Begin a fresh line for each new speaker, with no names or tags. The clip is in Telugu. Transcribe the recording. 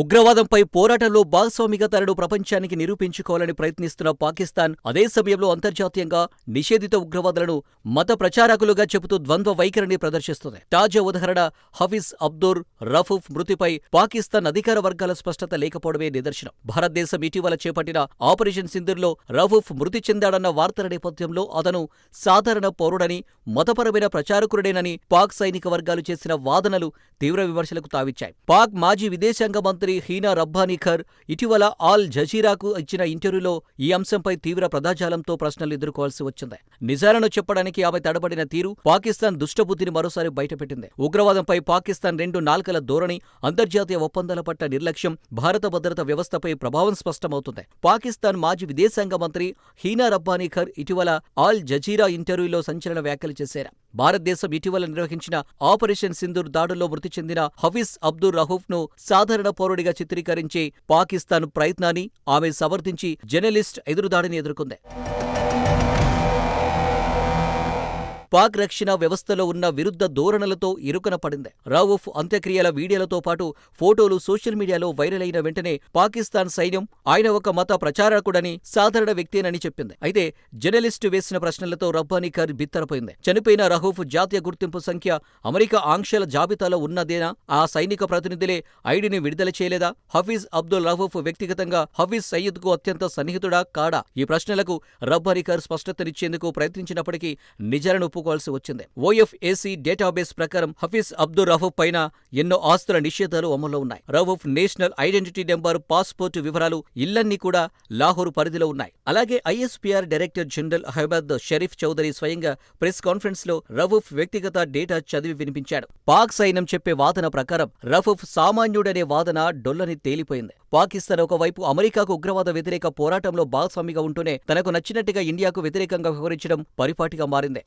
ఉగ్రవాదంపై పోరాటంలో భాగస్వామిగా తనను ప్రపంచానికి నిరూపించుకోవాలని ప్రయత్నిస్తున్న పాకిస్తాన్ అదే సమయంలో అంతర్జాతీయంగా నిషేధిత ఉగ్రవాదులను మత ప్రచారకులుగా చెబుతూ ద్వంద్వ వైఖరిని ప్రదర్శిస్తుంది. తాజా ఉదాహరణ హఫీజ్ అబ్దుర్ రఫూఫ్ మృతిపై పాకిస్తాన్ అధికార వర్గాల స్పష్టత లేకపోవడమే నిదర్శనం. భారతదేశం ఇటీవల చేపట్టిన ఆపరేషన్ సింధూర్లో రఫూఫ్ మృతి చెందాడన్న వార్తల నేపథ్యంలో అతను సాధారణ పౌరుడని, మతపరమైన ప్రచారకుడేనని పాక్ సైనిక వర్గాలు చేసిన వాదనలు తీవ్ర విమర్శలకు తావిచ్చాయి. పాక్ మాజీ విదేశాంగ మంత్రి హీనా రబ్బానీ ఖర్ ఇటీవల ఆల్ జజీరాకు ఇచ్చిన ఇంటర్వ్యూలో ఈ అంశంపై తీవ్ర పదజాలంతో ప్రశ్నలు ఎదుర్కోవాల్సి వచ్చింది. నిజాలను చెప్పడానికి ఆమె తడబడిన తీరు పాకిస్తాన్ దుష్టబుద్ధిని మరోసారి బయటపెట్టింది. ఉగ్రవాదంపై పాకిస్తాన్ రెండు నాల్కల ధోరణి, అంతర్జాతీయ ఒప్పందాల పట్ల నిర్లక్ష్యం, భారత భద్రతా వ్యవస్థపై ప్రభావం స్పష్టమవుతుంది. పాకిస్తాన్ మాజీ విదేశాంగ మంత్రి హీనా రబ్బానీ ఖర్ ఇటీవల ఆల్ జజీరా ఇంటర్వ్యూలో సంచలన వ్యాఖ్యలు చేశారు. భారతదేశం ఇటీవల నిర్వహించిన ఆపరేషన్ సింధూర్ దాడుల్లో మృతి చెందిన హఫీజ్ అబ్దుర్ రహూఫ్ ను సాధారణ పౌరుడిగా చిత్రీకరించే పాకిస్తాన్ ప్రయత్నాన్ని ఆమె సమర్థించి జర్నలిస్ట్ ఎదురుదాడిని ఎదుర్కొంది. పాక్ రక్షణ వ్యవస్థలో ఉన్న విరుద్ధ ధోరణులతో ఇరుకున పడింది. రవూఫ్ అంత్యక్రియల వీడియోలతో పాటు ఫోటోలు సోషల్ మీడియాలో వైరల్ అయిన వెంటనే పాకిస్తాన్ సైన్యం ఆయన ఒక మత ప్రచారకుడని, సాధారణ వ్యక్తేనని చెప్పింది. అయితే జర్నలిస్టు వేసిన ప్రశ్నలతో రబ్బానీ ఖర్ బిత్తరపోయింది. చనిపోయిన రహూఫ్ జాతీయ గుర్తింపు సంఖ్య అమెరికా ఆంక్షల జాబితాలో ఉన్నదేనా? ఆ సైనిక ప్రతినిధులే ఐడిని విడుదల చేయలేదా? హఫీజ్ అబ్దుల్ రహూఫ్ వ్యక్తిగతంగా హఫీజ్ సయీద్ కు అత్యంత సన్నిహితుడా కాడా? ఈ ప్రశ్నలకు రబ్బానీ ఖర్ స్పష్టతనిచ్చేందుకు ప్రయత్నించినప్పటికీ నిజాలను ఒప్పుకోవాల్సి వచ్చింది. ఓఎఫ్ఏసీ డేటాబేస్ ప్రకారం హఫీజ్ అబ్దుర్ రహూఫ్ పైన ఎన్నో ఆస్తుల నిషేధాలు అమల్లో ఉన్నాయి. Rauf national identity number, passport వివరాలు, ఇళ్లన్నీ కూడా లాహోర్ పరిధిలో ఉన్నాయి. అలాగే ISPR director general Ahmed Sharif Chaudhry స్వయంగా ప్రెస్ కాన్ఫరెన్స్ లో రహూఫ్ వ్యక్తిగత డేటా చదివి వినిపించాడు. పాక్ సైన్యం చెప్పే వాదన ప్రకారం రహూఫ్ సామాన్యుడనే వాదన డొల్లని తేలిపోయింది. పాకిస్తాన్ ఒకవైపు అమెరికాకు ఉగ్రవాద వ్యతిరేక పోరాటంలో భాగస్వామిగా ఉంటూనే తనకు నచ్చినట్టుగా ఇండియాకు వ్యతిరేకంగా వ్యవహరించడం పరిపాటిగా మారింది.